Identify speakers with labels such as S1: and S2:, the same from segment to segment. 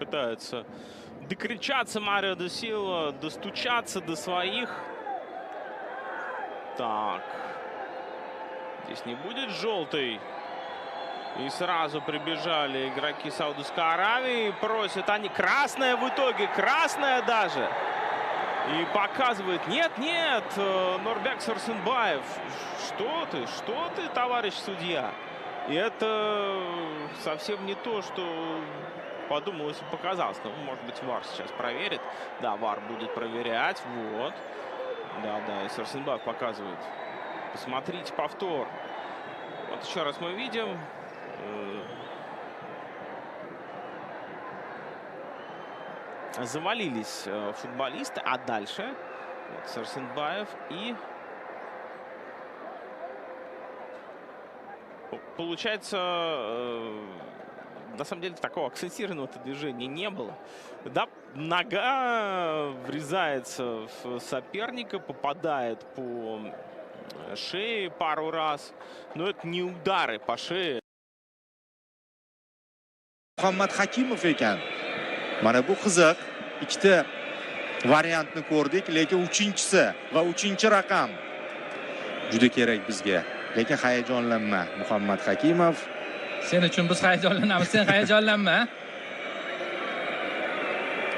S1: Пытается докричаться Марио де Силва, достучаться до своих. Так. Здесь не будет желтый. И сразу прибежали игроки Саудовской Аравии. Просят они красное в итоге. Красное даже. И показывает. Нет, нет. Нурбек Сарсенбаев. Что ты, товарищ судья? И это совсем не то, что подумалось и показалось. Ну, может быть, ВАР сейчас проверит. Да, ВАР будет проверять. Вот. Да, и Сарсенбаев показывает. Посмотрите повтор. Вот еще раз мы видим. Завалились футболисты. А дальше вот Сарсенбаев и... Получается, на самом деле, такого акцентированного движения не было. Да, нога врезается в соперника, попадает по шее пару раз. Но это не удары по шее.
S2: Muhammad Hakimov ekan. Mana bu qiziq. Ikkita variantni ko'rdik, lekin uchinchisi va uchinchi raqam juda kerak bizga. Lekin hayajonlanma, Muhammad Hakimov.
S3: Sen uchun biz hayajonlanamiz, sen hayajonlanma.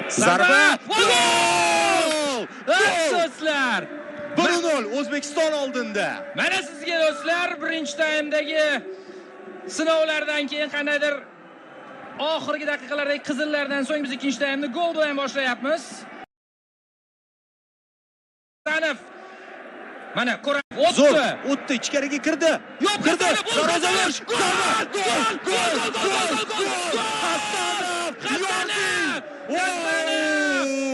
S2: Zarba!
S3: Gol! Afsuslar!
S2: 1-0 O'zbekiston oldinda.
S3: Mana sizga do'stlar, birinchi taymdagi sinovlardan keyin qandaydir oxirgi daqiqalardagi qizillardan so'ng biz ikkinchi taymni gol bilan boshlayapmiz. Tanif. Mana ko'ramiz.
S2: O'tdi, ichkariga kirdi.
S3: Yo'q,
S2: kirdi.
S3: Darvoza
S2: Darvoza
S3: Hasanov!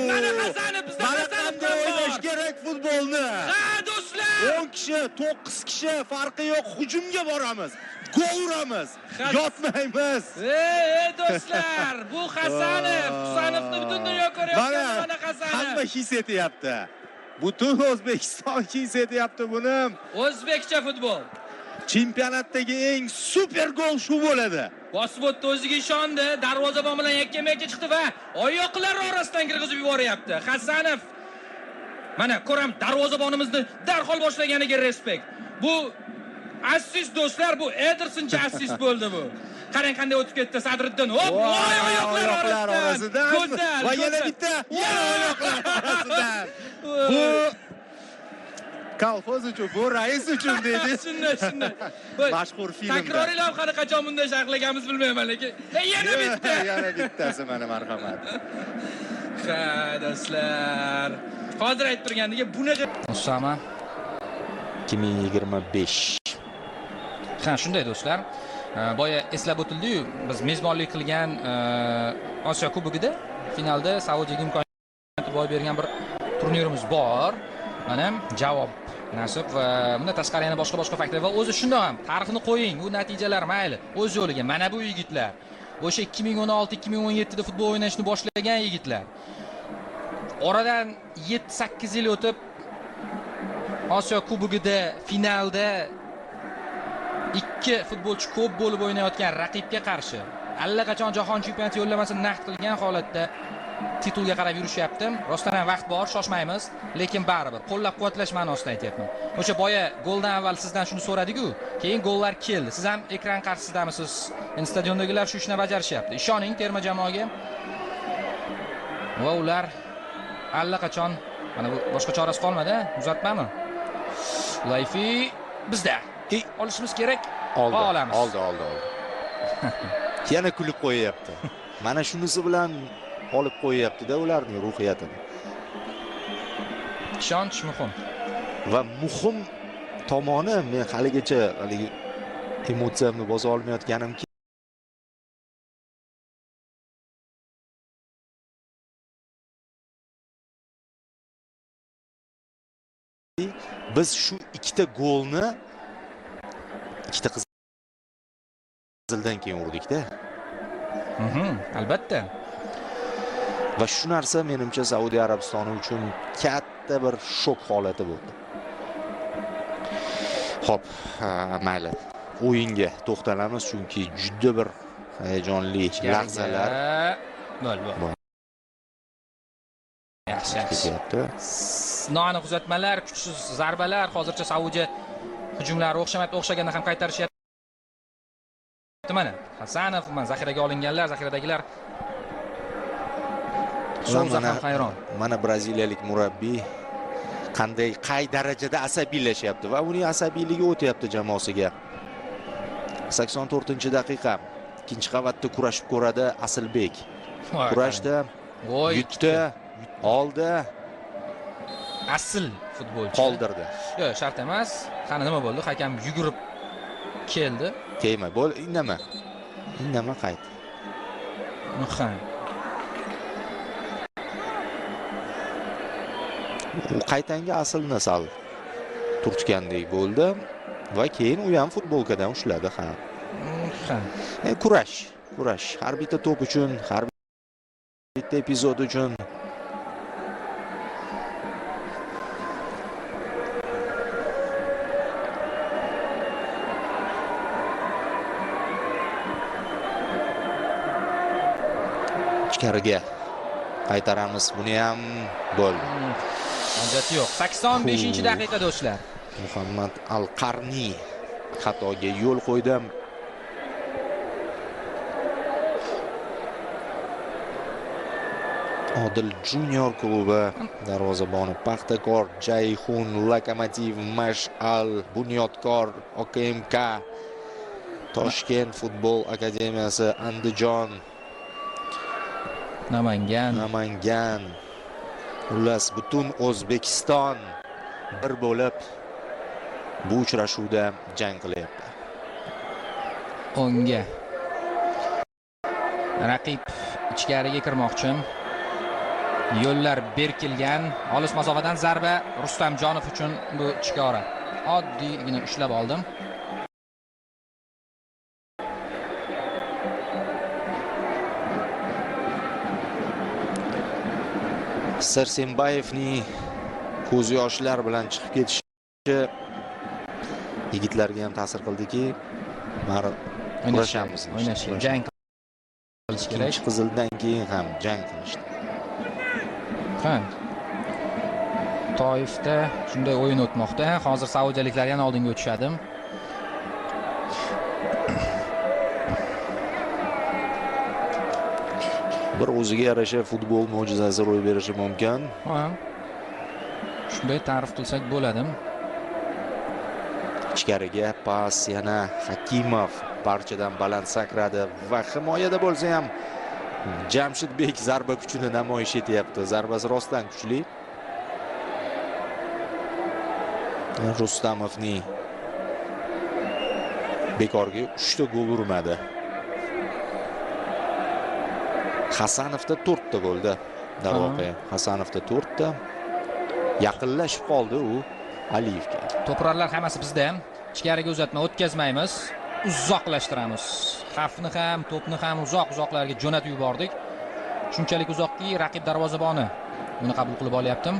S3: Mana Hasanov bizda
S2: qanday o'ynash kerak futbolni.
S3: Ha, do'stlar!
S2: 10 kishi, 9 kishi farqi yo'q, hujumga boramiz. Gol uramiz. Yotmaymiz.
S3: Ey do'stlar, bu Hasanov. Hasanovni butun dunyo ko'ryapti, mana Hasanov.
S2: Hamma his etyapti. Butun O'zbekiston his etyapti buni.
S3: O'zbekcha futbol.
S2: Chempionatdagi eng super gol shu bo'ladi.
S3: Bosib o'tdi, o'ziga ishondi, darvozabon bilan yakkama-yakka chiqdi va oyoqlar orasidan kirgizib yuboryapti. Hasanov. Mana ko'ram, darvozabonimizni darhol boshlaganiga respekt. Bu assist do'stlar, bu Edersoncha assist bo'ldi bu. Qarang qanday o'tib ketdi Sadriddin. Hop, oyoqlar orasidan. Go'zal.
S2: Va yana bitta. Oyoqlar orasidan. Bu kolxoz uchun, bu rais uchun deydi.
S3: Shunday.
S2: Mashhur filmda.
S3: Takroriy lavhani qachon bunday sharhlaganimiz bilmayman, lekin yana bitta.
S2: Yana bittasi mana marhamat.
S3: Ha, do'stlar. Hozir aytib turgandiga bunaqa Usama
S4: 2025.
S3: Ha, shunday do'stlar. Boya eslab o'tildi-yu, biz mezbonlik qilgan Osiyo Kubogida finalda Saudiyaga imkoniyat boy bergan bir turnirimiz bor. Mana javob nasib va bundan tashqari yana boshqa faktlar va o'zi shundoq ham tarixni qo'ying, u natijalar mayli, o'z yo'liga. Mana bu yigitlar o'sha 2016-2017 da futbol o'ynashni boshlagan yigitlar. Oradan 7-8 yil o'tib Osiyo Kubogida finalda ikki futbolchi ko'p bo'lib o'ynayotgan raqibga qarshi allaqachon jahon chempionati yo'llamasini naqd qilgan holatda titulga qarab yurishyapti. Rostdan ham vaqt bor, shoshmaymiz, lekin baribir qo'llab-quvvatlash ma'nosida aytyapman. O'sha boya goldan avval sizdan shuni so'radik-ku, keyin gollar keldi. Siz ham ekran qarshisidamisiz? Endi stadiondagilar shu ishni bajarishyapti. Ishoning terma jamoaga. Va ular allaqachon mana bu boshqa chorasi qolmadi, uzatmami? Layfi bizda. Olishimiz kerak. Olamiz.
S4: Oldi. Yana kulib qo'yapti. Mana shunisi bilan olib qo'yapti-da ularning ruhiyatini.
S3: Ishonch muhim.
S4: Va muhim tomoni men haligacha emotsiyamni boza olmayotganimki, biz shu ikkita golni ikkita qizildan keyin urdik-da.
S3: Albatta.
S4: Va shu narsa menimcha Saudiya Arabistoni uchun katta bir shok holati bo'ldi. Xo'p, mayli. O'yinga to'xtalamiz chunki juda bir hayajonli lahzalar.
S3: Bo'l. Yaxshi.
S4: ketyapti.
S3: Noaniq uzatmalar, kuchsiz zarbalar, hozircha Saudiya hujumlari o'xshamayapti, o'xshaganda ham qaytarishyapti. Mana Hasanov, zaxiraga olinganlar, zaxiradagilar Souza ham hayron.
S4: Mana braziliyalik murabbiy qay darajada asabiylashyapti va uning asabiyligi o'tyapti jamoasiga. 84-daqiqa. Ikkinchi qavatda kurashib ko'radi Asilbek. Kurashda yutdi, oldi,
S3: asl futbolchi.
S4: qoldirdi.
S3: Yo'q, shart emas. Qani nima bo'ldi? Hakam yugurib keldi.
S4: Tegma, bo'l, indama. Indama qayt.
S3: Muhim.
S4: U qaytanga aslni sal turtgandek bo'ldi va keyin u ham futbolkadan ushladi, ha. Kurash. Har bitta to'p uchun, har bitta epizod uchun. Ichkariga qaytaramiz. Buni ham bo'ldi.
S3: Hojati yo'q. 85-daqiqa do'stlar.
S4: Muhammad Al-Qarni xatoga yo'l qo'ydi. Odil Junior klubi darvozaboni Paxtakor, Jayxun, Lokomotiv, Mash'al, Bunyodkor, OKMK, Toshkent futbol akademiyasi, Andijon, Namangan. Xullas butun O'zbekiston bir bo'lib bu uchrashuvda jang qilyapti.
S3: O'ngga raqib ichkariga kirmoqchi. Yo'llar berkilgan. Olis masofadan zarba Rustamjonov uchun bu chikora. Oddiygina ushlab oldim.
S4: Sarsembayevning ko'z yoshlar bilan chiqib ketishi yigitlarga ham ta'sir qildiki, kurashamiz,
S3: jang qilish kerak.
S4: Qizildan keyin ham jang qilishdi.
S3: Toifda shunday o'yin o'tmoqda. Hozir saudiyaliklar yana oldinga o'tishadi.
S4: Bir o'ziga yarasha futbol mo'jizasi ro'y berishi mumkin.
S3: Shunday ta'rif qilsak bo'ladi.
S4: Ichkariga pas, yana Hakimov barchadan baland sakradi va himoyada bo'lsa ham Jamshidbek zarba kuchini namoyish etyapti. Zarbasi rostdan kuchli. Rustamovning bekorga 3 ta gol urmadi. Hasanovda 4 ta bo'ldi. Darvoqe Hasanovda 4 ta. Yaqinlashib qoldi u Aliyevga.
S3: To'plarlar hammasi bizda. Ichkariga uzatma o'tkazmaymiz. Uzoqlashtiramiz. Xavfni ham, to'pni ham uzoqlarga jo'natib yubordik. Shunchalik uzoqki, raqib darvozaboni uni qabul qilib olyapti.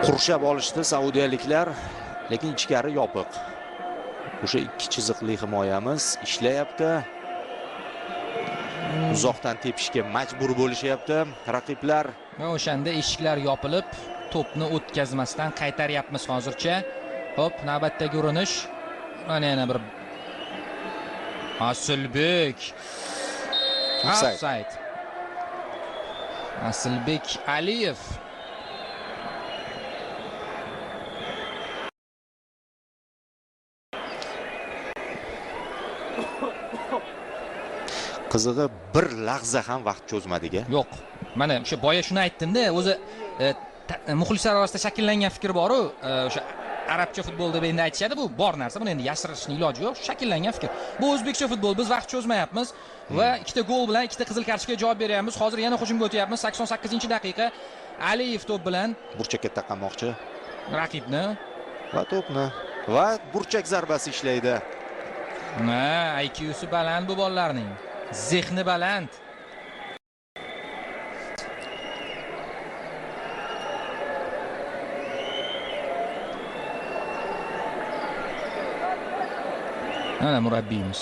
S4: Qurshab olishdi saudiyaliklar, lekin ichkari yopiq. O'sha ikki chiziqli himoyamiz ishlayapti. Uzoqdan tepishga majbur bo'lishyapti raqiblar.
S3: Va o'shanda eshiklar yopilib, to'pni o'tkazmasdan qaytaryapmiz hozircha. Hop, navbatdagi urinish. Mana yana bir Asilbek. Offside. Asilbek Aliyev.
S4: Qizig'i bir lahza ham vaqt cho'zmadiga.
S3: Yo'q. Mana o'sha boya shuni aytdim-da, o'zi muxlislar orasida shakllangan fikr bor-ku, o'sha arabcha futbol deb endi aytishadi, bu bor narsa, buni endi yashirishning iloji yo'q, shakllangan fikr. Bu o'zbekcha futbol, biz vaqt cho'zmayapmiz va ikkita gol bilan ikkita qizil kartochka javob beryapmiz. Hozir yana hujumga o'tyapmiz. 88-daqiqa. Aliyev to'p bilan
S4: burchakka taqamoqchi
S3: raqibni
S4: va to'pni va burchak zarbasi ishlaydi.
S3: IQsi baland bu bolalarning. Zehni baland. Mana murabbiyimiz.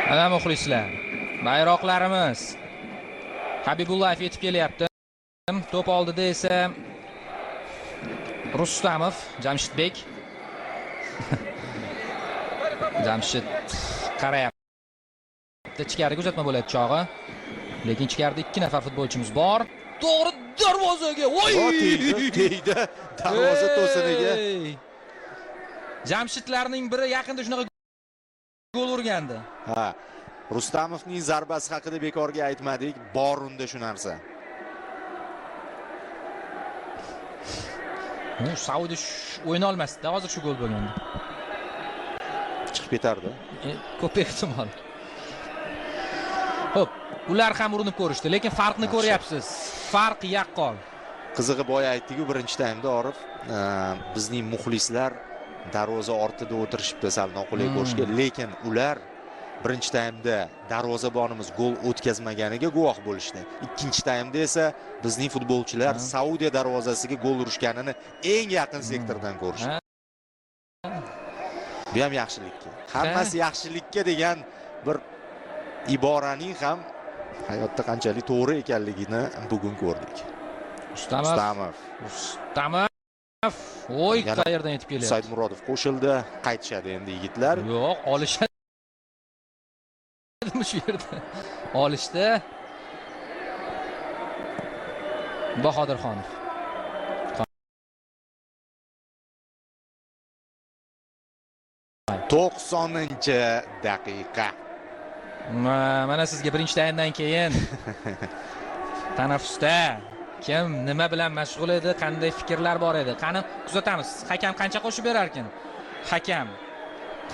S3: Mana muxlislar, bayroqlarimiz. Habibullayev yetib kelyapti. To'p oldida esa Rustamov, Jamshidbek. Jamshid qarayapti. Ichkariga uzatma bo'ladi chog'i. Lekin ichkarida 2 nafar futbolchimiz bor. To'g'ri darvozaga. Voy!
S4: Tegdi. Darvoza to'siniga.
S3: Jamshidlarning biri yaqinda shunaqa gol urgandi.
S4: Ha. Rustamovning zarbasi haqida bekorga aytmadik. Bor unda shu narsa.
S3: Saudiya o'yna olmasdi, hozir shu gol bo'lgandi.
S4: Chiqib ketardi.
S3: Ko'p ehtimol. Xo'p, ular ham urinib ko'rishdi, lekin farqni ko'ryapsiz. Farq yaqqol.
S4: Qizig'i boya aytdik-ku, birinchi taymda Orif, bizning muxlislar darvoza ortida o'tirishibdi sal noqulay ko'rishga, lekin ular birinchi taymda darvozabonimiz gol o'tkazmaganiga guvoh bo'lishdi. Ikkinchi taymda esa bizning futbolchilar Saudiya darvozasiga gol urishganini eng yaqin sektordan ko'rishdi. Bu ham yaxshilikka. Hammasi yaxshilikka degan bir iboraning ham hayotda qanchalik to'g'ri ekanligini bugun ko'rdik.
S3: Rustamov. Voy, qayerdan yetib kelyapti?
S4: Saidmurodov qo'shildi. Qaytishadi endi yigitlar.
S3: Yo'q, olishadi. Shu yerda olishdi. Bahodirxonov.
S4: 90-daqiqa.
S3: Mana sizga birinchi taymdan keyin tanaffusda kim nima bilan mashg'ul edi, qanday fikrlar bor edi? Qani kuzatamiz. Hakam qancha qo'shib berar ekan? Hakam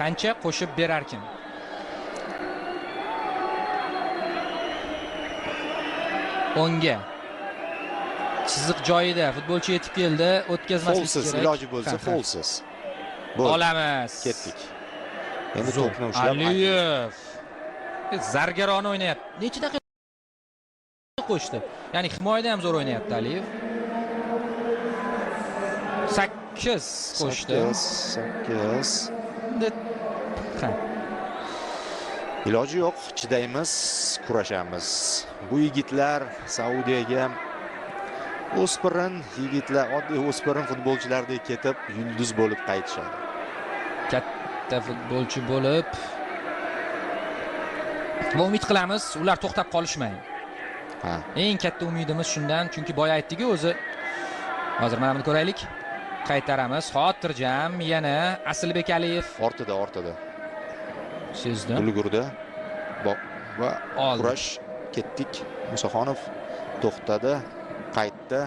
S3: qancha qo'shib berar ekan? O'nga chiziq joyida futbolchi yetib keldi, o'tkazmaslik kerak.
S4: Iloji bo'lsa folsiz.
S3: Olamiz.
S4: Ketdik. Endi to'pni ushlab
S3: Aliyev zargarona o'ynayapti. Necha daqiqa qo'shdi? Ya'ni himoyada ham zo'r o'ynayapti Aliyev. 8 qo'shdi.
S4: 8. Iloji yo'q, chidaymiz, kurashamiz. Bu yigitlar Saudiyaga o'spirin yigitlar, oddiy o'spirin futbolchilardek ketib, yulduz bo'lib qaytishadi.
S3: Katta futbolchi bo'lib va umid qilamiz, ular to'xtab qolishmaydi.
S4: Ha.
S3: Eng katta umidimiz shundan, chunki boya aytdik-ku o'zi. Hozir mana buni ko'raylik. Qaytaramiz. Xotirjam yana Aslbek Aliyev
S4: Ortida.
S3: Sezdi.
S4: Ulgurdi. Va kurash ketdik. Musaxonov to'xtadi, qaytdi.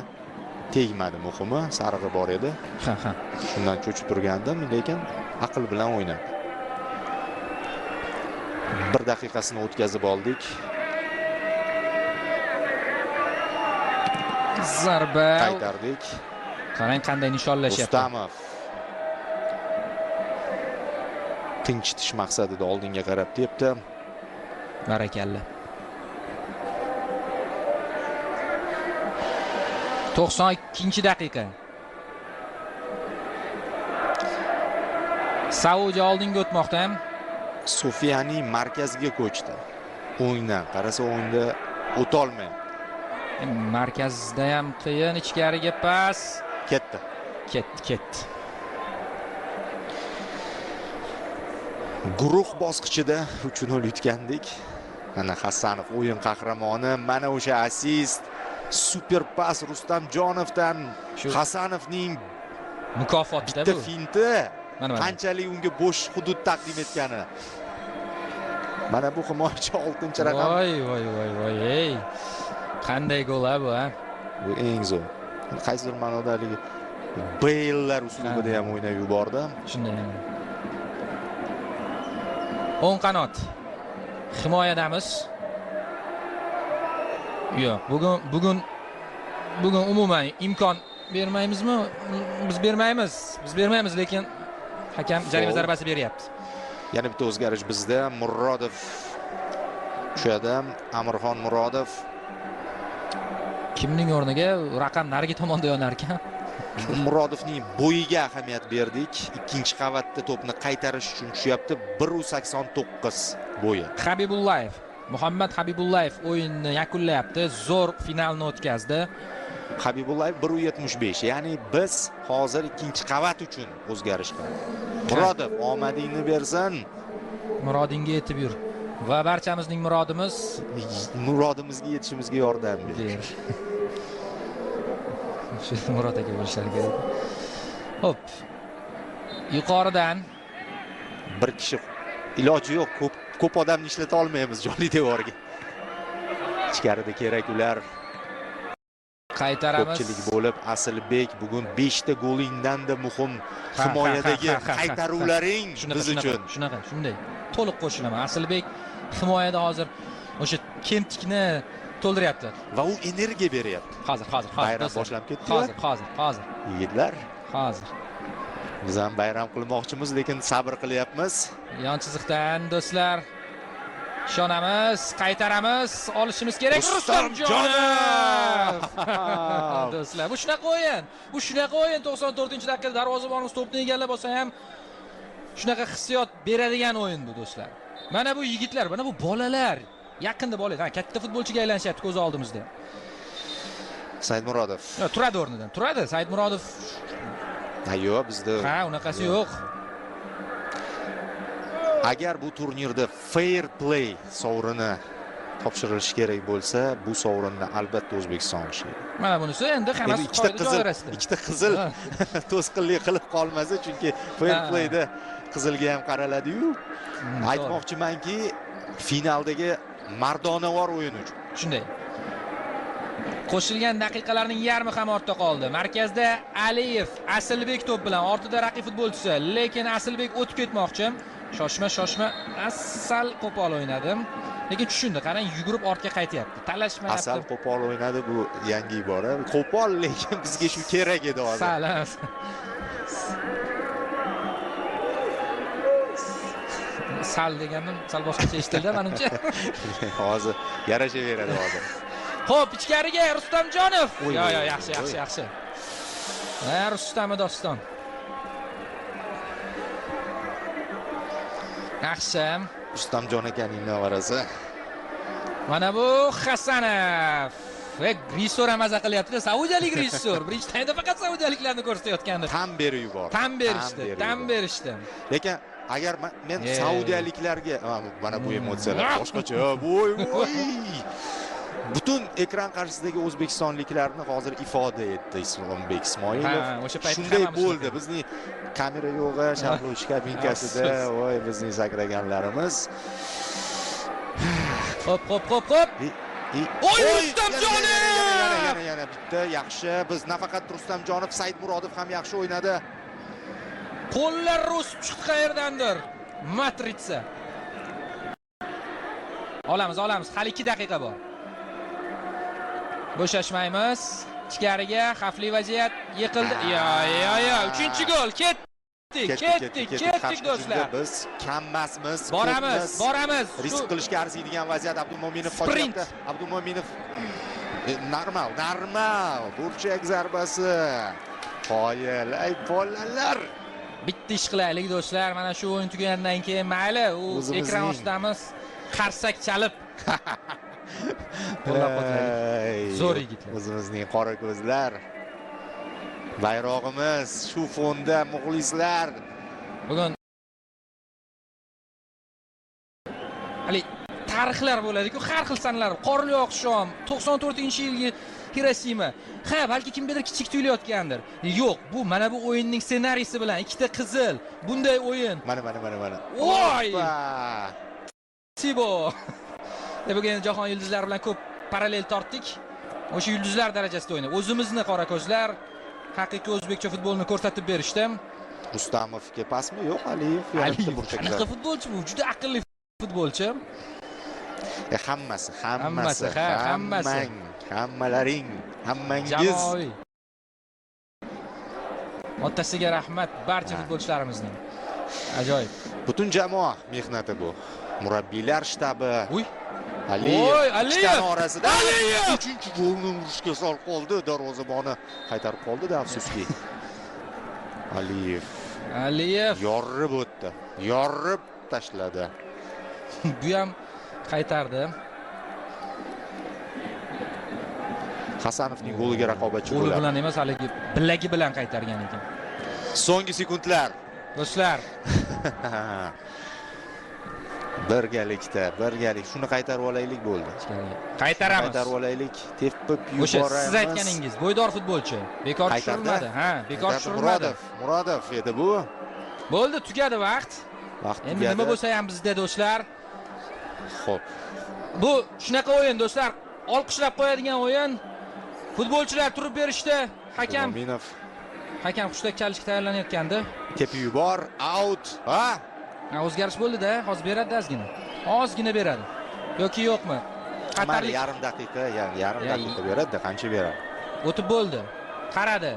S4: Tegmadi muhimi, sarig'i bor edi.
S3: Ha.
S4: Shundan cho'chib turgandim, lekin aql bilan o'ynadi. 1 daqiqasini o'tkazib oldik.
S3: Zarba.
S4: Qaytardik.
S3: Qarang qanday nishonlashyapti.
S4: Rustamov. Tinchitish maqsadida oldinga qarab tepdi.
S3: Barakalla. 92-daqiqa. Saudiya oldinga o'tmoqda.
S4: Sofiyaning markaziga ko'chdi. O'yindan qarasa o'yinda o'ta olmayapti.
S3: Markazda ham qiyin, ichkariga pas.
S4: Ketdi. Guruh bosqichida 3-0 yutgandik. Mana Hasanov o'yin qahramoni, mana o'sha assist, super pas Rustamjonovdan, Hasanovning
S3: mukofotda
S4: bitta finti.
S3: Mana.
S4: Qanchalik unga bo'sh hudud taqdim etgani. Mana bu himoyachi 6-raqam.
S3: Voy. Ey. Qanday gol bu, ha?
S4: Bu eng zo'r. Qaysidir ma'nodagi Beyler uslubida ham o'ynab yubordi.
S3: Shunday. O'ng qanot. Himoyadamiz. Yo'q, bugun umuman imkon bermaymizmi? Biz bermaymiz, lekin hakam jarima zarbasi beryapti.
S4: Yana bitta o'zgarish bizda. Murodov tushadi. Amirxon Murodov
S3: Kimning o'rniga raqam narigi tomonda yonar ekan?
S4: Murodovning bo'yiga ahamiyat berdik. Ikkinchi qavatda to'pni qaytarish uchun tushyapti. 1.89 bo'yi.
S3: Habibullayev, Muhammad Habibullayev o'yinni yakunlayapti. Zo'r finalni o'tkazdi.
S4: Habibullayev 1.75. Ya'ni biz hozir ikkinchi qavat uchun o'zgarish qilamiz. Murodov, omadingni bersin.
S3: Murodingga yetib yur. Va barchamizning
S4: murodimizga yetishimizga yordam ber.
S3: Shu Murod aka bo'lishlari kerak. Hop. Yuqoridan
S4: bir kishi iloji yo'q, ko'p odamni ishlata olmaymiz jonli devorga. Ichkarida kerak ular.
S3: Qaytaramiz.
S4: Ko'pchilik bo'lib, Asilbek bugun 5 ta golingdan-da muhim himoyadagi qaytaruvlaring biz uchun.
S3: Shunaqa, shunday. To'liq qo'shilaman. Asilbek himoyada hozir o'sha kemtikni to'ldiryapti
S4: va u energiya beryapti.
S3: Hozir.
S4: Bayram boshlanib ketdi.
S3: Hozir.
S4: Yigitlar,
S3: hozir.
S4: Biz ham bayram qilmoqchimiz, lekin sabr qilyapmiz.
S3: Yon chiziqdan do'stlar. Ishonamiz, qaytaramiz, olishimiz kerak. Rustamjonov! Do'stlar, bu shunaqa o'yin. 94-dakikada darvozabonimiz to'pni egallab olsa ham shunaqa hissiyot beradigan o'yin bu do'stlar. Mana bu yigitlar, mana bu bolalar yaqinda bo'ladi. Katta futbolchiga aylanishyapti ko'z oldimizda.
S4: Saidmurodov.
S3: Turadi o'rnidan. Turadi. Saidmurodov.
S4: Yo'q, bizda.
S3: Unaqasi yo'q.
S4: Agar bu turnirda fair play sovrini topshirilishi kerak bo'lsa, bu sovrinni albatta O'zbekiston olishi kerak.
S3: Mana bunisi endi hammasi
S4: ikkita qizil to'sqinlik qilib qolmasa, chunki fair playda qizilga ham qaraladi-yu. Aytmoqchimanki, finaldagi mardonavor o'yin uchun.
S3: Shunday. Qo'shilgan daqiqalarning yarmi ham ortda qoldi. Markazda Aliyev, Asilbek to'p bilan, ortida raqib futbolchisi, lekin Asilbek o'tib ketmoqchi. Shoshma. Asal qo'pol o'ynadim. Lekin tushundi, qarang, yugurib ortga qaytyapti. Talashmayapti.
S4: Asal qo'pol o'ynadi, bu yangi ibora. Qo'pol, lekin bizga shu kerak edi hozir.
S3: Sal deganim sal boshqacha eshitildi menimcha.
S4: Hozir yarashaveradi hozir.
S3: Xo'p, ichkariga Rustamjonov. Yo, yaxshi. Rustammi doston. Yaxshi.
S4: Rustamjon akaning nevarasi.
S3: Mana bu Hasanov. Rejissor ham maza qilyapti-da, saudiyalik rejissor. Birinchi taymda faqat saudiyaliklarni ko'rsatayotgandi.
S4: Tam berib yubordi.
S3: Tam berishdi.
S4: Lekin agar men saudiyaliklarga mana bu emotsiyalar boshqacha. Voy. Butun ekran qarshisidagi o'zbekistonliklarni hozir ifoda etdi Islombek Ismoilov. Shunday bo'ldi. Bizning kamera yo'g'i, sharhlovchi kabinkasida, voy bizning sakraganlarimiz.
S3: Hop. Oy, Rustamjonov!
S4: Yana bitta yaxshi. Biz nafaqat Rustamjonov, Saidmurodov ham yaxshi o'ynadi.
S3: Qo'llar o'sib chiqdi qayerdandir. Matritsa. Olamiz. Hali 2 daqiqa bor. Bo'shashmaymiz. Ichkariga xavfli vaziyat yiqildi. Yo, 3-chi gol. Ketdik do'stlar.
S4: Biz kammasmiz.
S3: Boramiz.
S4: Risk qilishga arziydigan vaziyat. Abdumo'minov qo'yapti. Abdumo'minov normal. Burchak zarbasi. Qoyil, ay bolalar.
S3: Bitta ish qilaylik do'stlar. Mana shu o'yin tugagandan keyin mayli, u ekran ostamiz qarsak chalib. Zo'r yigitlar.
S4: O'zimizning qora ko'zlar. Bayrog'imiz shu fonda muxlislar.
S3: Bugun tarixlar bo'ladi-ku, har xil sanlar. Qorli oqshom, 94-yilgi Hirosima. Balki kimgadir kichik tuyulayotgandir. Yo'q, bu mana bu o'yinning ssenariysi bilan ikkita qizil, bunday o'yin.
S4: Mana.
S3: Voy! Sibo. Bugun jahon yulduzlari bilan ko'p parallel tortdik. O'sha yulduzlar darajasida o'ynab, o'zimizni qora ko'zlar haqiqiy o'zbekcha futbolni ko'rsatib berishdi.
S4: Rustamovga pasmi? Yo'q, Aliyev yaratdi burchaklar.
S3: Qanaqa futbolchi bu? Juda aqlli futbolchi.
S4: Hammasi. Hammalaring, hammangiz.
S3: Otasiga rahmat barcha futbolchilarimizning. Ajoyib.
S4: Butun jamoa mehnati bu. Murabbiylar shtabi.
S3: Voy, Aliyev!
S4: ikkitani orasida
S3: Aliyev!
S4: 3-golni urishga sol qoldi. Darvozaboni qaytarib qoldi-da, afsuski. Aliyev yorib o'tdi. Yorib tashladi.
S3: Bu ham qaytardi.
S4: Hasanovning goliga raqobatchi
S3: Qo'li
S4: bo'ladi.
S3: bilan emas, haligi bilagi bilan qaytargan ekan.
S4: So'nggi sekundlar.
S3: Do'stlar,
S4: birgalikda shuni qaytarib olaylik bo'ldi.
S3: qaytaramiz.
S4: Qaytarib olaylik, tepib
S3: O'sha
S4: yuboramiz.
S3: siz aytganingiz, bo'ydor futbolchi. Bekor tushirilmadi. Ha, bekor tushirilmadi.
S4: Murodov edi bu.
S3: Bo'ldi, tugadi vaqt. Endi nima bo'lsa ham bizda do'stlar.
S4: Xo'p.
S3: Bu shunaqa o'yin do'stlar. Olqishlab qo'yadigan o'yin. Futbolchilar turib berishdi. Hakam hushtak chalishga tayyorlanayotgandi.
S4: Tepib yubor, out. Ha?
S3: O'zgarish bo'ldi-da, hozir beradi ozgina. Ozgina beradi. Yoki yo'qmi? Qatarlik
S4: yarim daqiqa beradi, qancha beradi?
S3: o'tib bo'ldi. Qaradi.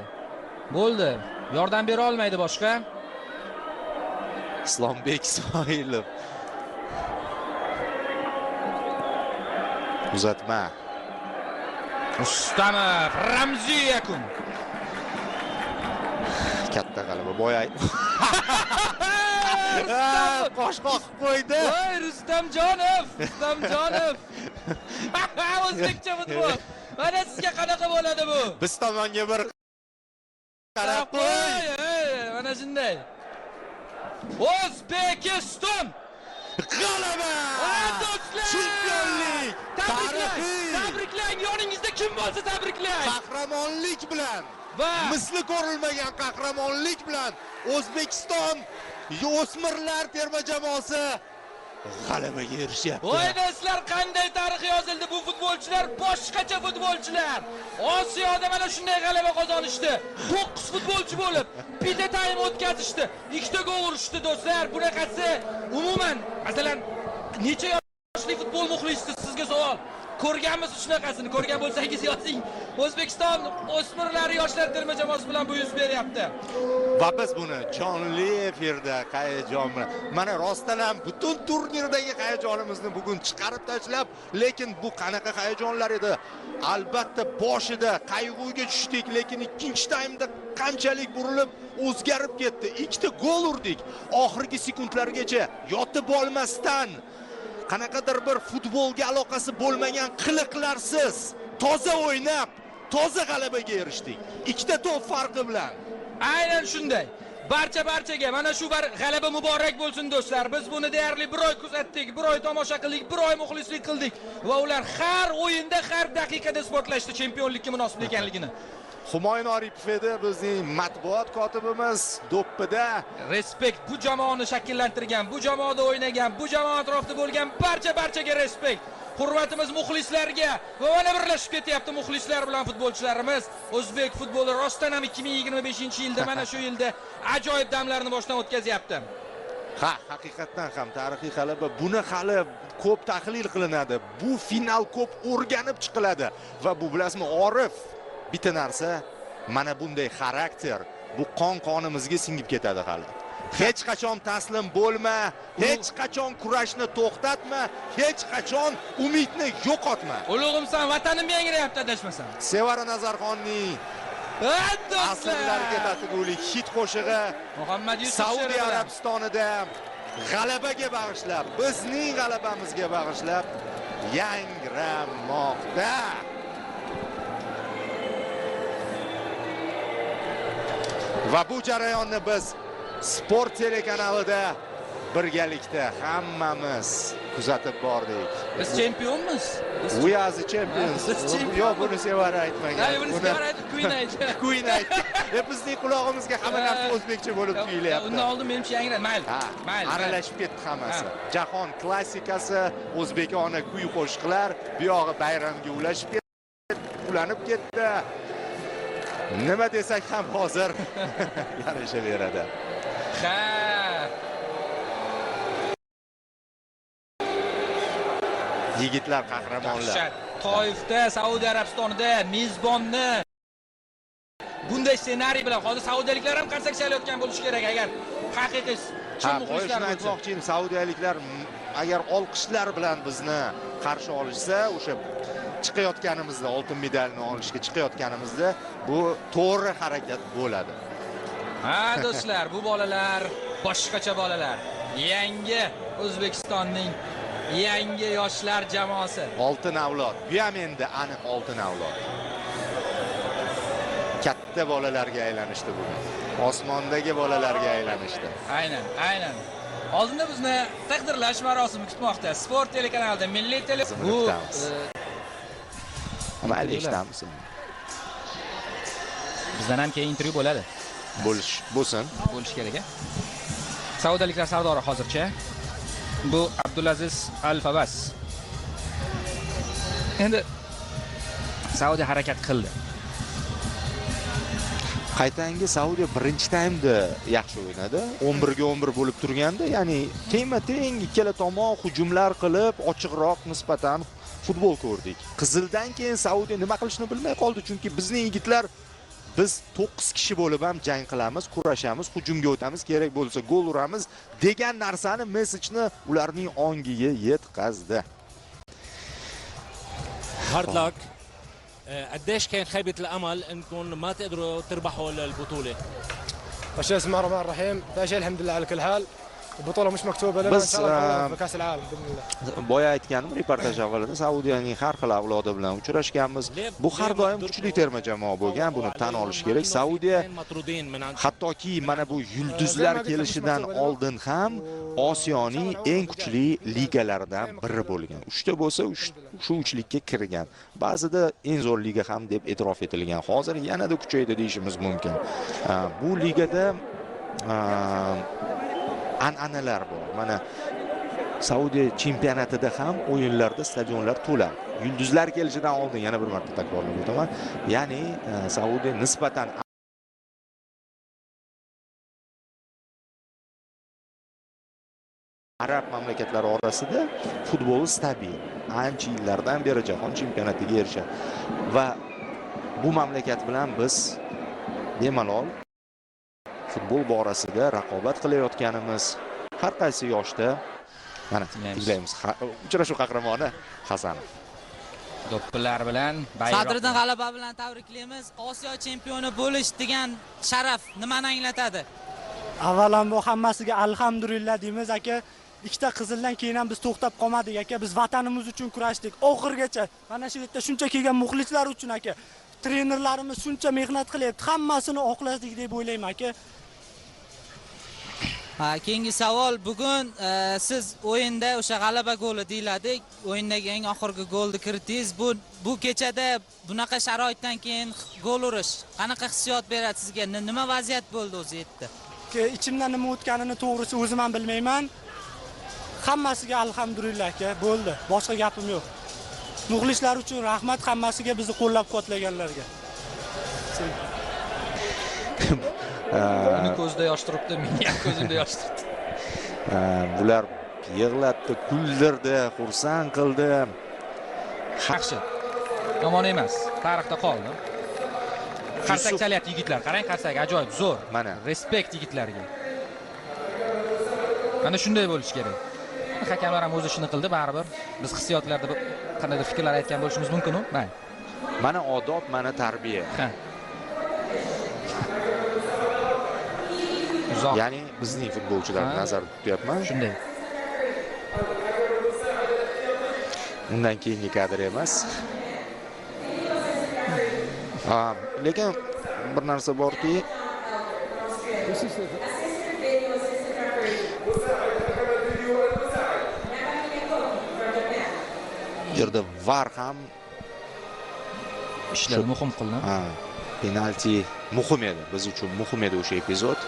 S3: Bo'ldi. Yordam bera olmaydi boshqa.
S4: Islombek Ismoilov. Uzatma.
S3: Rustamov, ramziy yakun.
S4: Katta g'alaba. Boyay. Qo'sh qoqib qo'ydi.
S3: Voy, Rustamjonov. O'zbekcha futbol. Mana sizga qanaqa bo'ladi bu?
S4: Biz tomonga bir qarab qo'y.
S3: Mana shunday. O'zbekiston
S4: G'alaba!
S3: do'stlar!
S4: Chempionlik!
S3: Tabriklang! Yoningizda kim bo'lsa tabriklang!
S4: Qahramonlik bilan
S3: Va
S4: misli ko'rilmagan qahramonlik bilan O'zbekiston o'smirlar terma jamoasi g'alabaga erishyapti.
S3: voy do'stlar, qanday tarix yozildi bu futbolchilar, boshqacha futbolchilar. Osiyoda mana shunday g'alaba qozonishdi. 9 futbolchi bo'lib, bitta taym o'tkazishdi. 2 ta gol urishdi do'stlar. Bunaqasi umuman, masalan, necha yoshli futbol muxlisiz sizga savol. Ko'rganmisiz shunaqasini? Ko'rgan bo'lsangiz yozing. O'zbekiston o'smirlar yoshlar terma jamoasi bilan bu yuz beryapti.
S4: Va biz buni jonli efirda hayajon bilan, mana rostdan ham butun turnirdagi hayajonimizni bugun chiqarib tashlab, lekin bu qanaqa hayajonlar edi? Albatta boshida qayg'uga tushdik, lekin ikkinchi taymda qanchalik burilib o'zgarib ketdi. 2 ta gol urdik. Oxirgi sekundlargacha yotib olmasdan qanaqadir bir futbolga aloqasi bo'lmagan qiliqlarsiz toza o'ynab, toza g'alabaga erishdik. 2 ta to'p farqi bilan.
S3: Aynan shunday. Barchaga mana shu bir g'alaba muborak bo'lsin do'stlar. Biz buni deyarli bir oy kuzatdik, bir oy tomosha qildik, bir oy muxlislik qildik va ular har o'yinda, har daqiqada isbotlashdi chempionlikka munosib ekanligini.
S4: Humoyun Oripov edi bizning matbuot kotibimiz do'ppida.
S3: Respekt, bu jamoani shakllantirgan, bu jamoada o'ynagan, bu jamoa atrofida bo'lgan barchaga respekt. Hurmatimiz muxlislarga va mana birlashib ketyapti muxlislar bilan futbolchilarimiz. O'zbek futboli rostdan ham 2025-yilda mana shu yilda ajoyib damlarni boshdan o'tkazyapti.
S4: Ha, haqiqatdan ham tarixiy g'alaba. Buni hali ko'p tahlil qilinadi. Bu final ko'p o'rganib chiqiladi va bu bilasizmi, Orif, bitta narsa, mana bunday xarakter bu qon-qonimizga singib ketadi hali. Hech qachon taslim bo'lma, hech qachon kurashni to'xtatma, hech qachon umidni yo'qotma.
S3: Ulug'imsan, vatanim yangrayapti adashmasam.
S4: Sevara Nazarxonning asrlarga tatigulik hit qo'shig'i
S3: Muhammad Yusuf
S4: Saudiya Arabistonida g'alabaga bag'ishlab, bizning g'alabamizga bag'ishlab yangramoqda. Va bu jarayonni biz Sport telekanalida birgalikda hammamiz kuzatib bordik.
S3: Biz chempionmiz.
S4: We are the champions. Yo'q, buni Sevara aytmagan.
S3: Buni Sevara aytdi,
S4: Queen aytdi. Bizning qulog'imizga hamma narsa o'zbekcha bo'lib tuyulyapti.
S3: Undan oldin menimcha yangradi. Mayli.
S4: Aralashib ketdi hammasi. Jahon klassikasi, o'zbekona kuy-qo'shiqlar, bu yog'i bayramga ulashib ketdi, ulanib ketdi. Nima desak ham hozir yarashaveradi.
S3: Ha.
S4: Yigitlar qahramonlar.
S3: Toifda, Saudiya Arabistonida mezbonni bunday ssenariy bilan hozir saudiyaliklar ham qarsak chalayotgan bo'lishi kerak agar haqiqiy chin muxlislar bo'lsa.
S4: Aytmoqchiyim, saudiyaliklar agar olqishlar bilan bizni qarshi olishsa, o'sha chiqayotganimizda, oltin medalni olishga chiqayotganimizda bu to'g'ri harakat bo'ladi.
S3: Ha, do'stlar, bu bolalar boshqacha bolalar. Yangi O'zbekistonning yangi yoshlar jamoasi.
S4: Oltin avlod. Bu ham endi aniq oltin avlod. Katta bolalarga aylanishdi bugun. Osmondagi bolalarga aylanishdi.
S3: Aynan. Oldinda bizni taqdirlash marosimi kutmoqda. Sport telekanalida Milliy bu
S4: mayli eshitamiz.
S3: Bizdan ham keyin intervyu bo'ladi.
S4: Bo'lish
S3: kerak. Saudiyaliklar sardori hozircha. Bu Abdulaziz Al-Favas. Endi Saudiya harakat qildi.
S4: Qaytangi Saudiya birinchi taymda yaxshi o'ynadi. 11 ga 11 bo'lib turganda, ya'ni teng ikkala tomon hujumlar qilib, ochiqroq nisbatan futbol ko'rdik. Qizildan keyin Saudiya nima qilishni bilmay qoldi, chunki bizning yigitlar biz 9 kishi bo'lib ham jang qilamiz, kurashamiz, hujumga o'tamiz, kerak bo'lsa gol uramiz degan narsani, mesajni ularning ongiga yetkazdi.
S5: هارد لك قديش كان خيبة الأمل أنكم ما تقدروا تربحوا البطولة؟
S6: بسم الله الرحمن الرحيم. فاشل الحمد لله على كل حال. البطولة مش مكتوبة لنا إن شاء الله في كأس العالم بإذن الله.
S4: Boya aytganim reportaj avvalida Saudiyaning har xil avlodi bilan uchrashganmiz. Bu har doim kuchli terma jamoa bo'lgan, buni tan olish kerak. Saudiya hattoki mana bu yulduzlar kelishidan oldin ham Osiyoning eng kuchli ligalaridan biri bo'lgan. 3 ta bo'lsa, shu 3likka kirgan. Ba'zida eng zo'r liga ham deb e'tirof etilgan. Hozir yanada kuchaydi deyishimiz mumkin. Bu ligada an'analar bor. Mana Saudiya chempionatida ham o'yinlarda stadionlar to'la. Yulduzlar kelishidan oldin yana bir marta takrorlab o'taman. Ya'ni Saudiya nisbatan arab mamlakatlari orasida futbol stabil. Ancha yillardan beri jahon chempionatiga erishadi. Va bu mamlakat bilan biz bemalol futbol borasida raqobat qilayotganimiz har qaysi yoshda mana tinglaymiz. Uchrashuv qahramoni Hasanov.
S3: Do'ppilar bilan bayroq.
S7: Qadriddin g'alaba bilan tabriklaymiz. Osiyo chempioni bo'lish degan sharaf nimani anglatadi?
S6: Avvalambor hammasiga alhamdulillah deymiz aka. Ikkita qizildan keyin ham biz to'xtab qolmadik aka. Biz vatanimiz uchun kurashdik oxirgacha. Mana shu yerda shuncha kelgan muxlislar uchun aka. Trenerlarimiz shuncha mehnat qilyapti. Hammasini oqladik deb o'ylayman aka.
S7: Keyingi savol, bugun siz o'yinda o'sha g'alaba goli deyiladi, o'yindagi eng oxirgi golni kiritdingiz. Bu kechada bunaqa sharoitdan keyin gol urish qanaqa hissiyot beradi sizga? Nima vaziyat bo'ldi o'zi yerda?
S6: Ichimdan nima o'tganini to'g'risi o'zim ham bilmayman. Hammasiga alhamdulillah aka, bo'ldi. Boshqa gapim yo'q. Muxlislar uchun rahmat, hammasiga bizni qo'llab-quvvatlaganlarga.
S3: Uni ko'zida yosh turibdi, meni ham ko'zimda yosh turibdi.
S4: Bular yig'latdi, kuldirdi, xursand qildi.
S3: Yaxshi. Yomon emas. Tarixda qoldi. Qarsak chalyapti yigitlar. Qarang, qarsak ajoyib, zo'r.
S4: Mana
S3: respekt yigitlarga. Mana shunday bo'lish kerak. Hakamlar ham o'z ishini qildi, baribir. Biz hissiyotlarda qandaydir fikrlar aytgan bo'lishimiz mumkin-ku.
S4: Mana odob, mana tarbiya. Ya'ni bizning futbolchilarni nazarda tutyapman.
S3: Shunday.
S4: Undan keyingi kadr emas. Lekin bir narsa borki, yerda VAR ham
S3: ishlar muhim qildi.
S4: Penalti muhim edi. Biz uchun muhim edi o'sha epizod.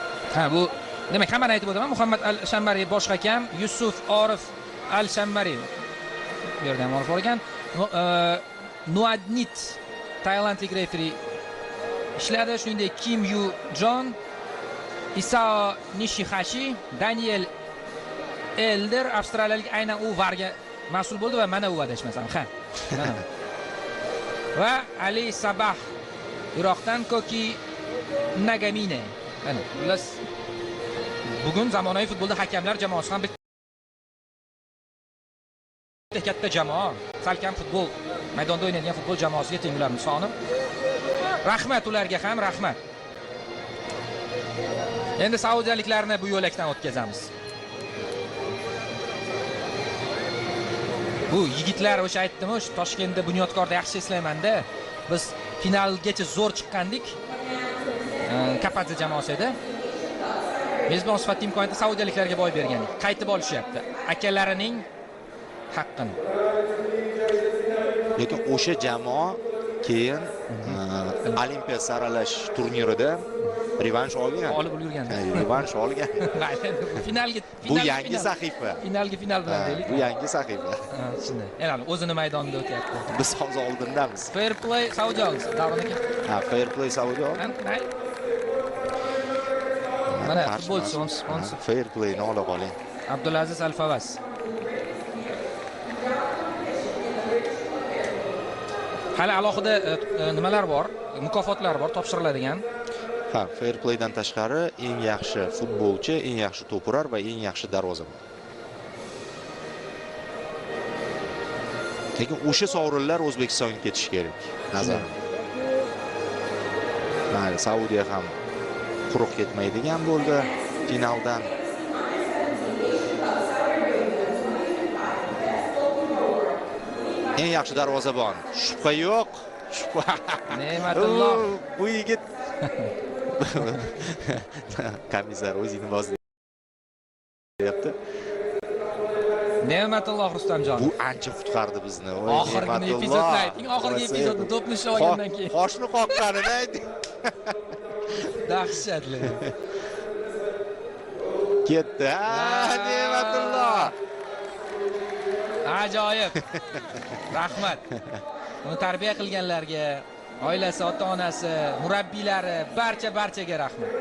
S3: Bu demak hammani aytib o'taman. Muhammad Al-Shammari bosh hakam, Yusuf Orif Al-Shammari bu yerda ham Orif bo'lgan. Nuadnit tailandlik referi ishladi. Shuningdek Kim Yu Jon, Isao Nishihashi, Daniel Elder avstraliyalik aynan u VARga mas'ul bo'ldi va mana u adashmasam. Mana. Va Ali Sabah Iroqdan Koki Nagamine. Ana, bugun zamonaviy futbolda hakamlar jamoasi ham katta jamoa, salkam futbol maydonda o'ynaydigan futbol jamoasiga teng ularning soni. Rahmat ularga ham rahmat. Endi saudiyaliklarni bu yo'lakdan o'tkazamiz. Bu yigitlar o'sha aytdim, o'sha Toshkentda Bunyodkorda yaxshi eslayman-da. Biz finalgacha zo'r chiqqandik. Kapadze jamoasi edi. Mezbon sifatida imkoniyatni saudiyaliklarga boy bergandik. Qaytib olishyapti. Akalarining haqqini.
S4: Lekin o'sha jamoa keyin Olimpiya saralash turnirida revansh olgan.
S3: Olib ulgurgan.
S4: Revansh olgan.
S3: Finalga
S4: Bu yangi sahifa.
S3: Finalga final bilan deylik.
S4: Bu yangi sahifa.
S3: Shunday. E'lon o'zini maydonida o'tyapti.
S4: Biz hozir oldindamiz.
S3: Fair play Saudiyamiz. Davron aka.
S4: Ha, fair play Saudiya.
S3: Mana futbol sponsor.
S4: Fair playni ola qoling.
S3: Abdulaziz Alfavas. Hali alohida nimalar bor? Mukofotlar bor, topshiriladigan.
S4: Ha, fair playdan tashqari eng yaxshi futbolchi, eng yaxshi to'purar va eng yaxshi darvozabon. Lekin o'sha sovrinlar O'zbekistonga ketishi kerak, nazarimda. Mayli, Saudiya ham quruq ketmaydigan bo'ldi finaldan. Eng yaxshi darvozabon, shubha yo'q. Shubha.
S3: Ne'matulloh.
S4: Bu yigit komissar o'zini bosdi deyapti.
S3: Ne'matulloh Rustamjon.
S4: Bu ancha qutqardi bizni.
S3: Oxirgi epizodni ayting, oxirgi epizodni to'pni ushlab olgandan keyin.
S4: Qoshni qoqqanini ayting.
S3: Dahshatli.
S4: Ketdi. Ne'matulloh.
S3: Ajoyib. Rahmat. Uni tarbiya qilganlarga, oilasi, ota-onasi, murabbiylari, barchaga rahmat.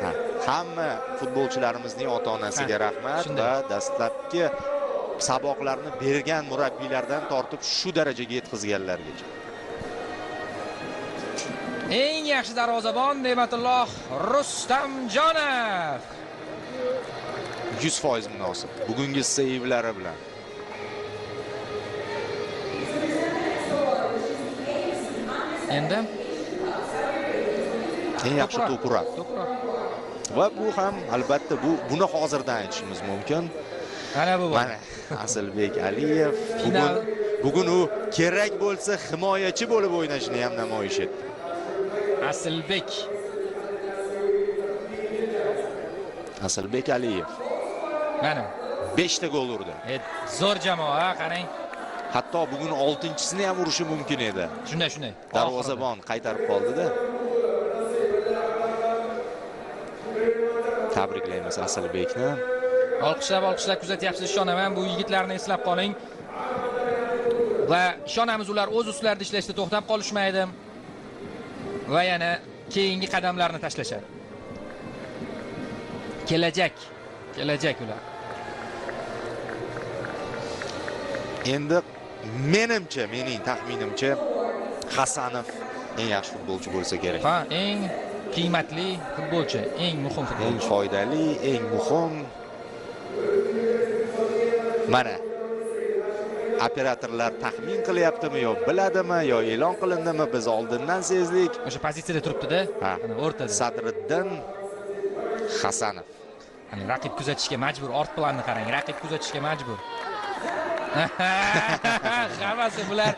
S4: Hamma futbolchilarimizning ota-onasiga rahmat va dastlabki saboqlarni bergan murabbiylardan tortib shu darajaga yetkazganlargacha.
S3: Eng yaxshi darvozabon Ne'matulloh Rustamjonov.
S4: 100% munosib. Bugungi seyvlari bilan.
S3: Endi
S4: eng yaxshi to'purar. Va bu ham albatta buni hozirdan aytishimiz mumkin.
S3: Mana bu.
S4: Mana Asilbek Aliyev bugun u kerak bo'lsa himoyachi bo'lib o'ynashini ham namoyish etdi. Asilbek Aliyev.
S3: Mana
S4: 5 ta gol urdi.
S3: Zo'r jamoa, qarang.
S4: Hatto bugun 6-chisini ham urishi mumkin edi.
S3: Shunday.
S4: Darvozabon qaytarib qoldi-da. Tabriklaymiz Asilbekni.
S3: Olqishlab kuzatyapsiz, ishonaman. Bu yigitlarni eslab qoling. Va ishonamiz, ular o'z ustlarida ishlashda to'xtab qolishmaydi. Va yana keyingi qadamlarni tashlashadi. Kelajak ular.
S4: Endi mening taxminimcha Hasanov eng yaxshi futbolchi bo'lsa kerak.
S3: Ha, eng qiymatli futbolchi, eng muhim futbolchi.
S4: Eng foydali, eng muhim. Mana operatorlar taxmin qilyaptimi yo biladimi yo e'lon qilindimi, biz oldindan sezdik.
S3: O'sha pozitsiyada turibdi-da, mana o'rtada.
S4: Sadriddin Hasanov.
S3: Hani raqib kuzatishga majbur, ort planni qarang, raqib kuzatishga majbur. Hammasi bular,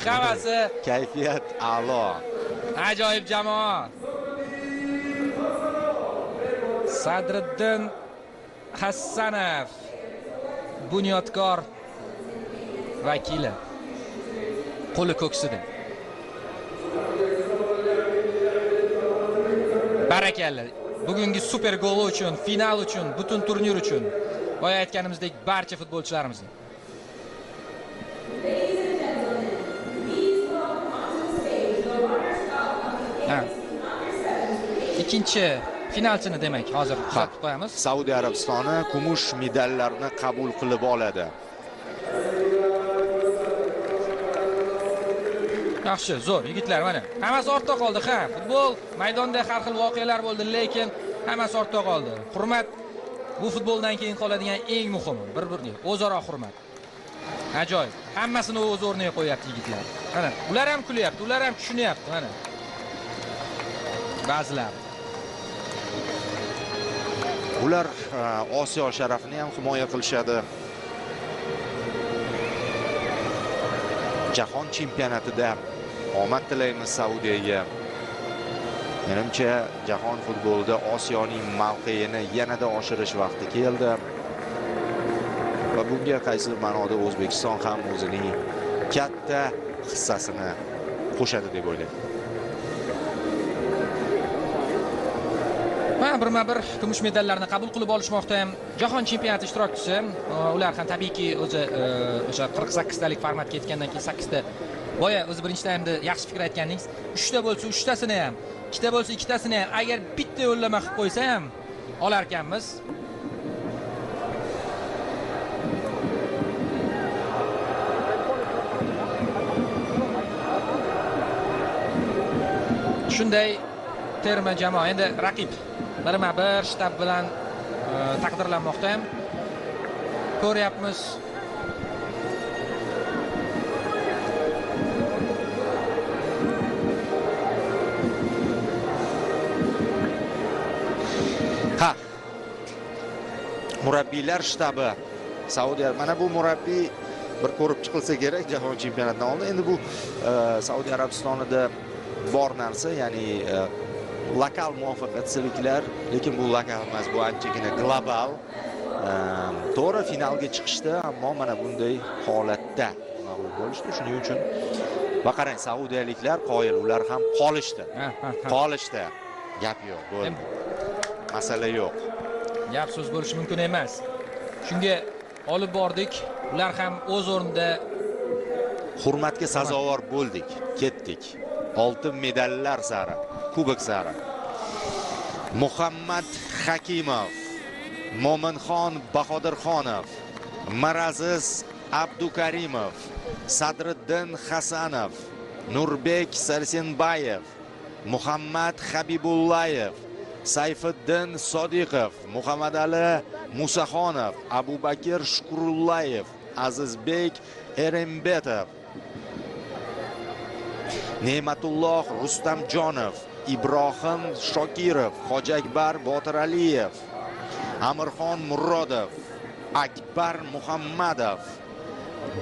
S3: hammasi
S4: Kayfiyat a'lo.
S3: Ajoyib jamoa. Sadriddin Hasanov, Bunyodkor vakili. Qo'li ko'ksida. Barakalla. Bugungi super gol uchun, final uchun, butun turnir uchun. Boya aytganimizdek barcha futbolchilarimizni. Ikkinchi finalchini demak hozir kuzatib qo'yamiz.
S4: Saudiya Arabistoni kumush medallarni qabul qilib oladi.
S3: Yaxshi, zo'r yigitlar mana. Hammasi ortda qoldi, ha. Futbol maydonda har xil voqealar bo'ldi, lekin hammasi ortda qoldi. Hurmat bu futboldan keyin qoladigan eng muhimi, bir-biriga o'zaro hurmat. Ajoyib. Hammasini o'z o'rniga qo'yapti yigitlar. Mana, ular ham kulyapti, ular ham tushunyapti, mana. Ba'zilar.
S4: Ular Osiyo sharafini ham himoya qilishadi. Jahon chempionatida omad tilaymiz Saudiyaga. Menimcha jahon futbolida Osiyoning mavqeini yanada oshirish vaqti keldi. Va bunga qaysi ma'noda O'zbekiston ham o'zining katta hissasini qo'shadi deb o'ylayman.
S3: Bir kumush medallarni qabul qilib olishmoqda ham jahon chempionati ishtirokchisi. Ular ham tabiiyki o'zi o'sha 48 talik formatga ketgandan keyin 8 ta. Boya o'zi birinchi taymda yaxshi fikr aytganingiz, 3 ta bo'lsa 3 tasini ham, 2 ta bo'lsa 2 tasini ham agar bitta yo'llama qilib qo'ysa ham olar ekanmiz. Shunday terma jamoa endi raqib bir shtab bilan taqdirlanmoqda ham ko'ryapmiz.
S4: Ha. Murabbiylar shtabi Saudiya, mana bu murabbiy bir ko'rib chiqilsa kerak jahon chempionatidan oldin. Endi bu Saudiya Arabistonida bor narsa, ya'ni lokal muvaffaqiyatsizliklar, lekin bu lokal emas, bu anchagina global. To'g'ri finalga chiqishdi, ammo mana bunday holatda mag'lub bo'lishdi. Shuning uchun va qarang, saudiyaliklar qoyil, ular ham qolishdi. Qolishdi. Gap yo'q, bo'ldi. Masala yo'q.
S3: Gap so'z bo'lishi mumkin emas. Shunga olib bordik. Ular ham o'z o'rnida
S4: hurmatga sazovor bo'ldik, ketdik. Oltin medallar sari, kubok sari. Muhammad Hakimov, Mo'minxon Bahodirxonov, Miraziz Abdukarimov, Sadriddin Hasanov, Nurbek Sarsenbayev, Muhammad Habibullayev, Sayfiddin Sodiqov, Muhammadali Musaxonov, Abubakir Shukurullayev, Azizbek Erembetov, Ne'matulloh Rustamjonov, Ibrohim Shokirov, Hojiakbar Botiraliyev, Amirxon Murodov, Akbar Muhammadov,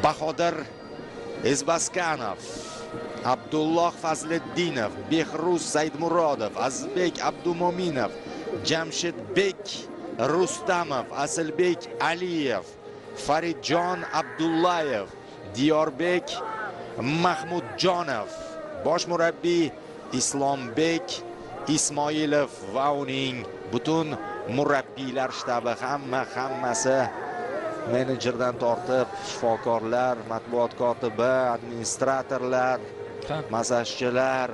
S4: Bahodir Ezbaskanov, Abdulloh Fazliddinov, Behruz Saidmurodov, Azizbek Abdumominov, Jamshidbek Rustamov, Asilbek Aliyev, Faridjon Abdullayev, Diyorbek Mahmudjonov, bosh murabbiy Islombek Ismoilov va uning butun murabbiylar shtabi hammasi menejerdan tortib shifokorlar, matbuot kotibi, administratorlar, massajchilar,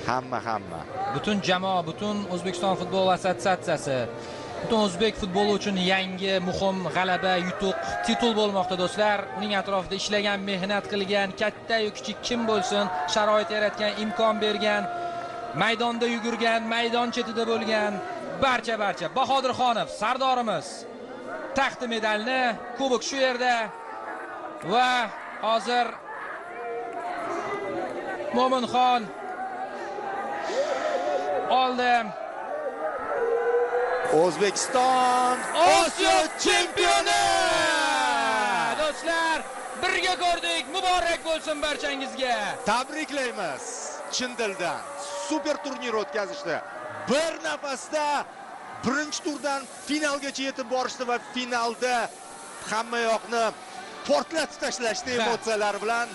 S4: hamma.
S3: Butun jamoa, butun O'zbekiston futbol assotsiatsiyasi, butun o'zbek futboli uchun yangi muhim g'alaba, yutuq, titul bo'lmoqda do'stlar. Uning atrofida ishlagan, mehnat qilgan, katta-yu kichik kim bo'lsin, sharoit yaratgan, imkon bergan, maydonda yugurgan, maydon chetida bo'lgan barcha Bahodirxonov sardorimiz taxti medalni, kubok shu yerda va hozir Mo'minxon oldi.
S4: O'zbekiston
S3: Osiyo chempioni! Do'stlar, birga ko'rdik. Muborak bo'lsin barchangizga.
S4: Tabriklaymiz. Chin dildan super turnir o'tkazishdi. Bir nafasda birinchi turdan finalgacha yetib borishdi va finalda hamma yoqni portlatib tashlashdi emotsiyalar bilan.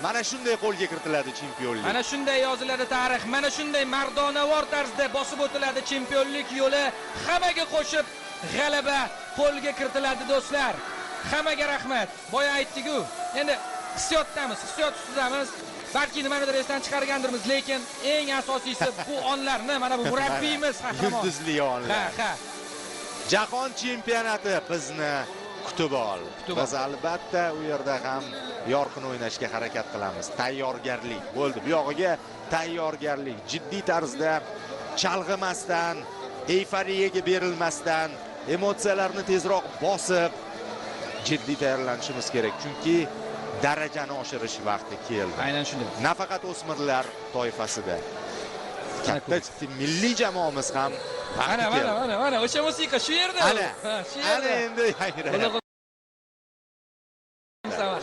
S4: Mana shunday qo'lga kiritiladi chempionlik.
S3: Mana shunday yoziladi tarix. Mana shunday mardonavor tarzda bosib o'tiladi chempionlik yo'li. Hammaga qo'shib g'alaba qo'lga kiritiladi do'stlar. Hammaga rahmat. Boya aytdik-ku. Endi hissiyotdamiz, hissiyot ustidamiz. Balki nimanidir esdan chiqargandirmiz, lekin eng asosiysi bu onlarni mana bu murabbiyimiz qahramon.
S4: Yulduzli onlar.
S3: Ha.
S4: Jahon chempionati bizni kutib ol. Biz albatta u yerda ham yorqin o'ynashga harakat qilamiz. Tayyorgarlik bo'ldi. Bu yog'iga tayyorgarlik, jiddiy tarzda chalg'imasdan, euforiyaga berilmasdan, emotsiyalarni tezroq bosib jiddiy tayyorlanishimiz kerak. Chunki darajani oshirish vaqti keldi.
S3: Aynan shunday.
S4: Nafaqat o'smirlar toifasida. Katta milliy jamoamiz ham vaqti keldi.
S3: Mana o'sha musiqa shu yerda.
S4: Ana,
S3: shu
S4: ana
S3: yerda.
S4: endi yangrayapti.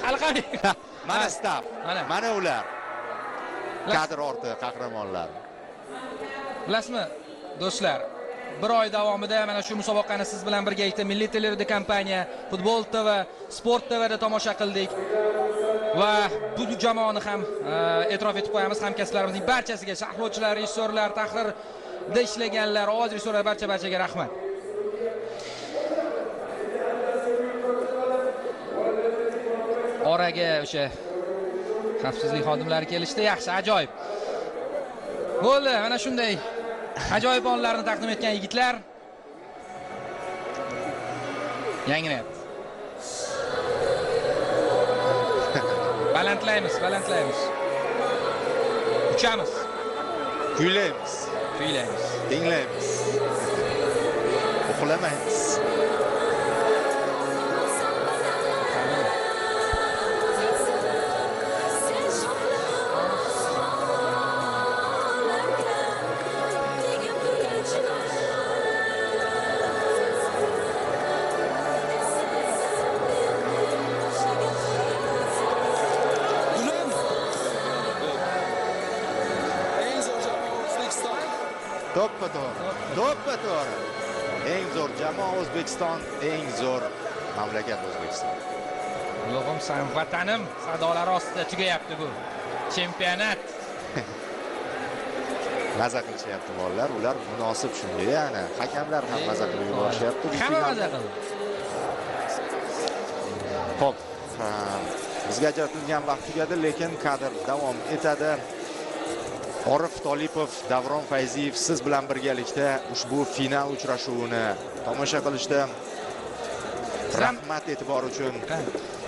S3: Halqani.
S4: Mana staff,
S3: Mana.
S4: mana ular. Kadr orti qahramonlar.
S3: Bilasizmi, do'stlar, bir oy davomida mana shu musobaqani siz bilan birgalikda Milliy televideniya kompaniya, Futbol TV, Sport TVda tomosha qildik. Va bu jamoani ham e'tirof etib qo'yamiz, hamkasblarimizning barchasiga, sharhlovchilar, rejissyorlar, tahrirda ishlaganlar, ovoz rejissyorlar barchaga rahmat. Oraga o'sha xavfsizlik xodimlari kelishdi, yaxshi, ajoyib. Bo'ldi, mana shunday ajoyib onlarni taqdim etgan yigitlar yangrayapti. Balandlaymiz. Uchamiz.
S4: Kuylaymiz, tinglaymiz. Uxlamaymiz. To'ppa to'g'ri. Eng zo'r jamoa O'zbekiston, eng zo'r mamlakat O'zbekiston.
S3: Ulug'im san vatanim sadolari ostida tugayapti bu chempionat.
S4: Maza qilishyapti bolalar, ular munosib shunga, yana hakamlar ham maza qilib yuborishyapti.
S3: Hamma maza qildi.
S4: Xo'p, bizga ajratilgan vaqt tugadi, lekin kadr davom etadi. Orif Tolipov, Davron Fayziyev siz bilan birgalikda ushbu final uchrashuvini tomosha qilishdi. Rahmat e'tibor uchun.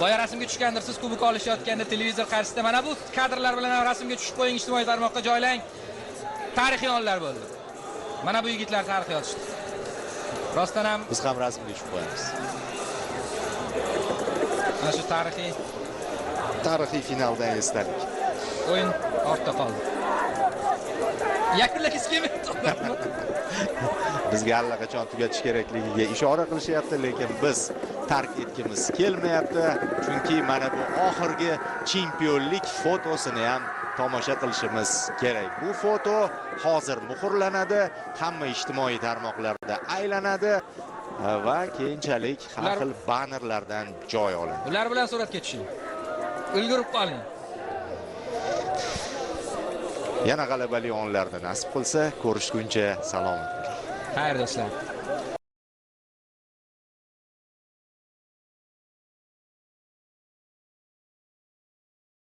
S3: Boya rasmga tushgandirsiz, kubok olishayotganda televizor qarshisida mana bu kadrlar bilan ham rasmga tushib qo'ying, ijtimoiy tarmoqqa joylang. Tarixiy onlar bo'ldi. Mana bu yigitlar tarix yozishdi. Rostdan ham
S4: biz ham rasmga tushib qo'yamiz.
S3: Mana shu tarixiy
S4: finaldan esdalik.
S3: O'yin ortda qoldi. Yakunlash kelmayapti.
S4: Bizga allaqachon tugatish kerakligiga ishora qilishyapti, lekin biz tark etgimiz kelmayapti. Chunki mana bu oxirgi chempionlik fotosini ham tomosha qilishimiz kerak. Bu foto hozir muhrlanadi, hamma ijtimoiy tarmoqlarda aylanadi va keyinchalik har xil bannerlardan joy oladi.
S3: Ular bilan suratga tushing. Ulgurib qoling.
S4: Yana g'alabali onlarni nasib qilsa, ko'rishguncha salomat bo'ling.
S3: Xayr do'stlar.